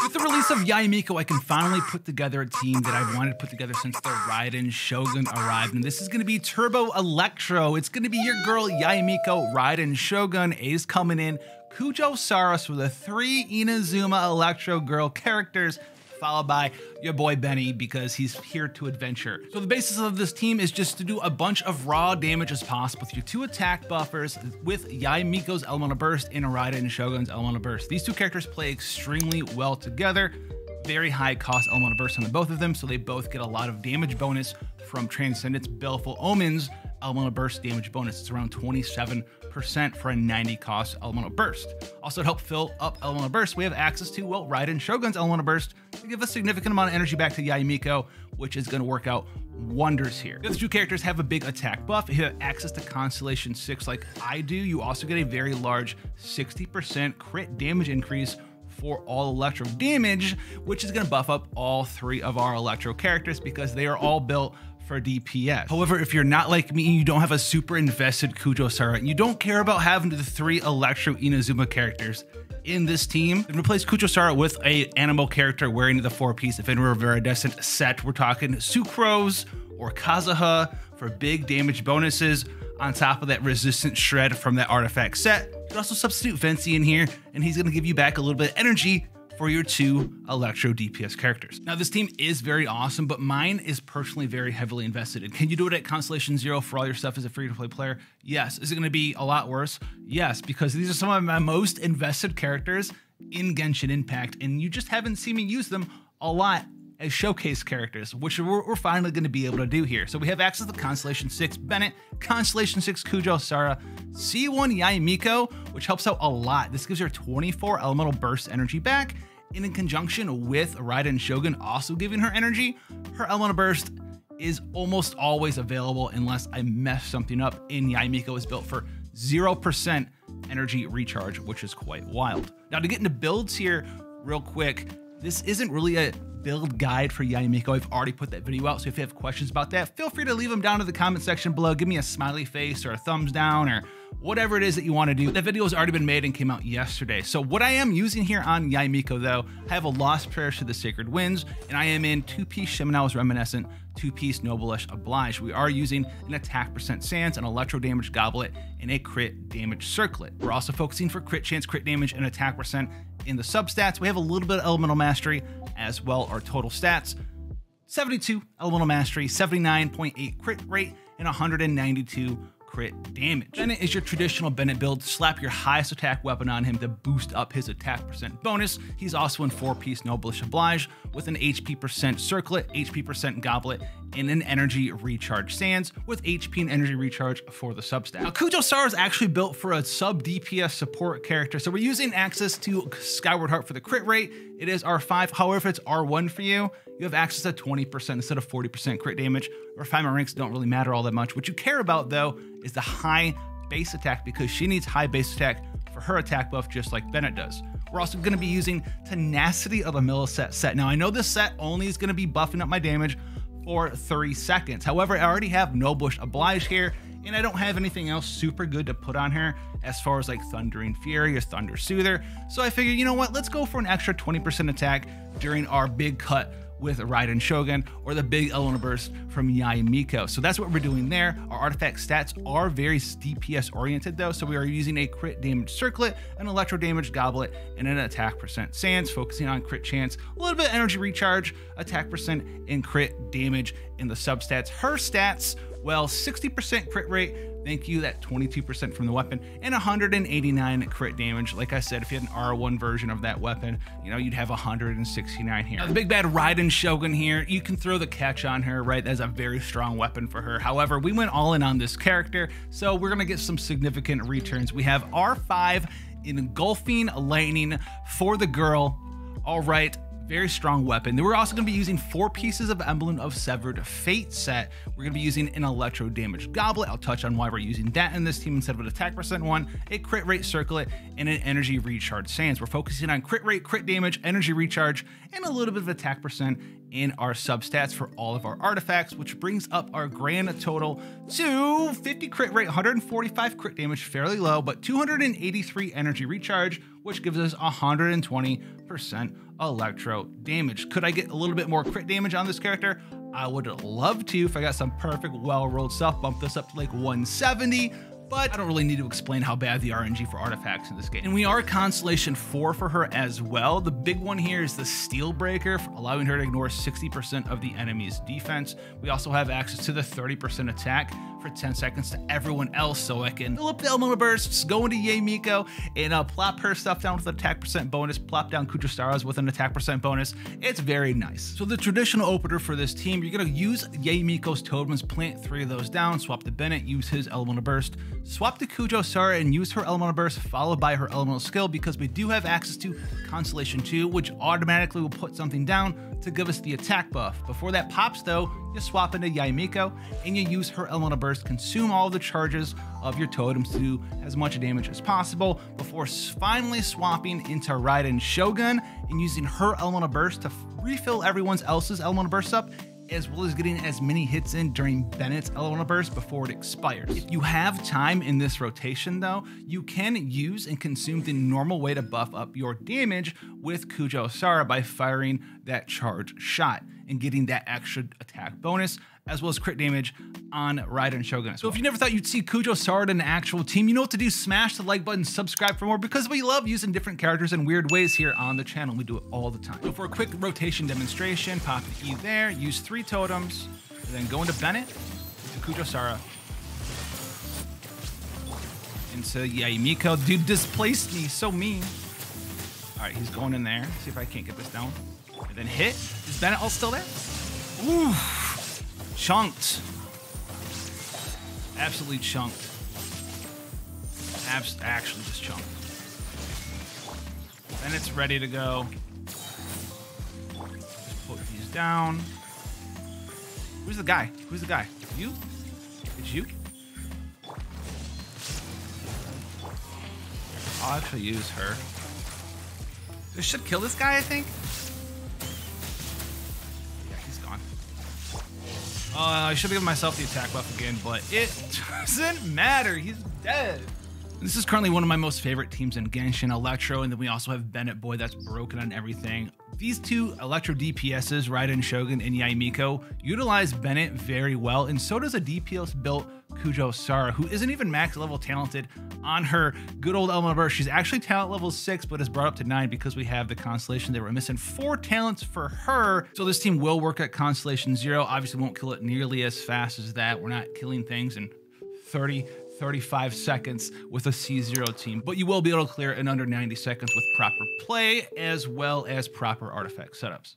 With the release of Yae Miko, I can finally put together a team that I've wanted to put together since the Raiden Shogun arrived, and this is going to be Turbo Electro. It's going to be your girl Yae Miko Raiden Shogun is coming in, Kujo Saros with the 3 Inazuma Electro girl characters, followed by your boy Benny because he's here to adventure. So the basis of this team is just to do a bunch of raw damage as possible with your 2 attack buffers with Yae Miko's Elemental Burst and Raiden Shogun's Elemental Burst. These 2 characters play extremely well together. Very high cost Elemental Burst on the both of them, so they both get a lot of damage bonus from Transcendence Baleful Omen's Elemental Burst damage bonus. It's around 27% for a 90 cost Elemental Burst. Also, to help fill up Elemental Burst, we have access to, well, Raiden Shogun's Elemental Burst to give a significant amount of energy back to Yae Miko, which is going to work out wonders here. The other 2 characters have a big attack buff. If you have access to Constellation 6 like I do, you also get a very large 60% crit damage increase for all Electro damage, which is going to buff up all 3 of our Electro characters because they are all built for DPS. However, if you're not like me and you don't have a super invested Kujo Sara and you don't care about having the 3 Electro Inazuma characters in this team, then replace Kujo Sara with a animal character wearing the 4-piece Ephemeral Viridescent set. We're talking Sucrose or Kazuha for big damage bonuses on top of that resistant shred from that artifact set. You can also substitute Vency in here and he's going to give you back a little bit of energy for your 2 Electro DPS characters. Now this team is very awesome, but mine is personally very heavily invested in. Can you do it at Constellation 0 for all your stuff as a free-to-play player? Yes. Is it going to be a lot worse? Yes, because these are some of my most invested characters in Genshin Impact, and you just haven't seen me use them a lot as showcase characters, which we're finally going to be able to do here. So we have access to Constellation 6 Bennett, Constellation 6 Kujo Sara, C1 Yae Miko, which helps out a lot. This gives her 24 Elemental Burst energy back, and in conjunction with Raiden Shogun also giving her energy, her Elemental Burst is almost always available unless I mess something up, and Yae Miko is built for 0% energy recharge, which is quite wild. Now to get into builds here real quick, this isn't really a build guide for Yae Miko. I've already put that video out, so if you have questions about that, feel free to leave them down in the comment section below. Give me a smiley face or a thumbs down or whatever it is that you want to do. That video has already been made and came out yesterday. So what I am using here on Yae Miko though, I have a Lost Prayers to the Sacred Winds, and I am in 2-piece Shimonau's Reminiscent, 2-piece Noblish Oblige. We are using an attack percent Sands, an electro damage goblet, and a crit damage circlet. We're also focusing for crit chance, crit damage, and attack percent in the substats. We have a little bit of elemental mastery as well. Our total stats: 72 elemental mastery, 79.8 crit rate, and 192 crit damage. Bennett is your traditional Bennett build. Slap your highest attack weapon on him to boost up his attack percent bonus. He's also in 4-piece Noblish Oblige with an HP percent circlet, HP percent goblet, and an energy recharge Sands with HP and energy recharge for the substat. Now Kujo Sara is actually built for a sub DPS support character, so we're using access to Skyward Heart for the crit rate. It is R5. However, if it's R1 for you, you have access to 20% instead of 40% crit damage. Refinement ranks don't really matter all that much. What you care about though is the high base attack, because she needs high base attack for her attack buff just like Bennett does. We're also going to be using Tenacity of the Millisect set. Now I know this set only is going to be buffing up my damage for 30 seconds. However, I already have Noblish Oblige here, and I don't have anything else super good to put on her as far as like Thundering Fury or Thunder Soother. So I figured, you know what, let's go for an extra 20% attack during our big cut with Raiden Shogun or the big Elemental Burst from Yae Miko. So that's what we're doing there. Our artifact stats are very DPS oriented though, so we are using a crit damage circlet, an electro damage goblet, and an attack percent Sands, focusing on crit chance, a little bit of energy recharge, attack percent, and crit damage in the substats. Her stats, well, 60% crit rate, thank you, that 22% from the weapon, and 189 crit damage. Like I said, if you had an R1 version of that weapon, you know, you'd have 169 here. Now, the big bad Raiden Shogun here, you can throw the catch on her, right? That's a very strong weapon for her. However, we went all in on this character, so we're gonna get some significant returns. We have R5 Engulfing Lightning for the girl. All right, very strong weapon. Then we're also going to be using 4 pieces of Emblem of Severed Fate set. We're going to be using an electro damage goblet. I'll touch on why we're using that in this team instead of an attack percent one, a crit rate circlet, and an energy recharge Sands. We're focusing on crit rate, crit damage, energy recharge, and a little bit of attack percent in our substats for all of our artifacts, which brings up our grand total to 50 crit rate, 145 crit damage, fairly low, but 283 energy recharge, which gives us 120% Electro damage. Could I get a little bit more crit damage on this character? I would love to if I got some perfect well-rolled stuff, bump this up to like 170, but I don't really need to explain how bad the RNG for artifacts in this game. And we are Constellation 4 for her as well. The big one here is the Steel Breaker, allowing her to ignore 60% of the enemy's defense. We also have access to the 30% attack for 10 seconds to everyone else, so I can fill up the elemental bursts, go into Yae Miko, and plop her stuff down with an attack percent bonus, plop down Kujo-Sara's with an attack percent bonus. It's very nice. So the traditional opener for this team, you're gonna use Yae Miko's totems, plant 3 of those down, swap to Bennett, use his elemental burst, swap to Kujo-Sara and use her elemental burst followed by her elemental skill, because we do have access to Constellation 2, which automatically will put something down to give us the attack buff. Before that pops though, you swap into Yae Miko and you use her elemental burst, consume all the charges of your totems to do as much damage as possible before finally swapping into Raiden Shogun and using her elemental burst to refill everyone else's elemental burst up, as well as getting as many hits in during Bennett's elemental burst before it expires. If you have time in this rotation though, you can use and consume the normal way to buff up your damage with Kujo-Sara by firing that charge shot and getting that extra attack bonus, as well as crit damage on Raiden Shogun. So if you never thought you'd see Kujo-Sara in an actual team, you know what to do. Smash the like button, subscribe for more, because we love using different characters in weird ways here on the channel. We do it all the time. So for a quick rotation demonstration, pop the E there, use 3 totems, and then go into Bennett, into Kujo-Sara, into Yae Miko. Dude displaced me, so mean. All right, he's going in there. See if I can't get this down. And then hit. Is Bennett all still there? Ooh. Chunked. Absolutely chunked. Actually just chunked. Then it's ready to go. Just put these down. Who's the guy? Who's the guy? You? It's you? I'll actually use her. This should kill this guy, I think. I should have given myself the attack buff again, but it doesn't matter. He's dead. This is currently one of my most favorite teams in Genshin, Electro, and then we also have Bennett Boy that's broken on everything. These 2 Electro DPSs, Raiden Shogun and Yae Miko, utilize Bennett very well, and so does a DPS built Kujo-Sara, who isn't even max level talented on her good old elemental burst. She's actually talent level 6, but is brought up to 9 because we have the Constellation. They were missing 4 talents for her. So this team will work at Constellation 0. Obviously won't kill it nearly as fast as that. We're not killing things in 35 seconds with a C0 team, but you will be able to clear it in under 90 seconds with proper play as well as proper artifact setups.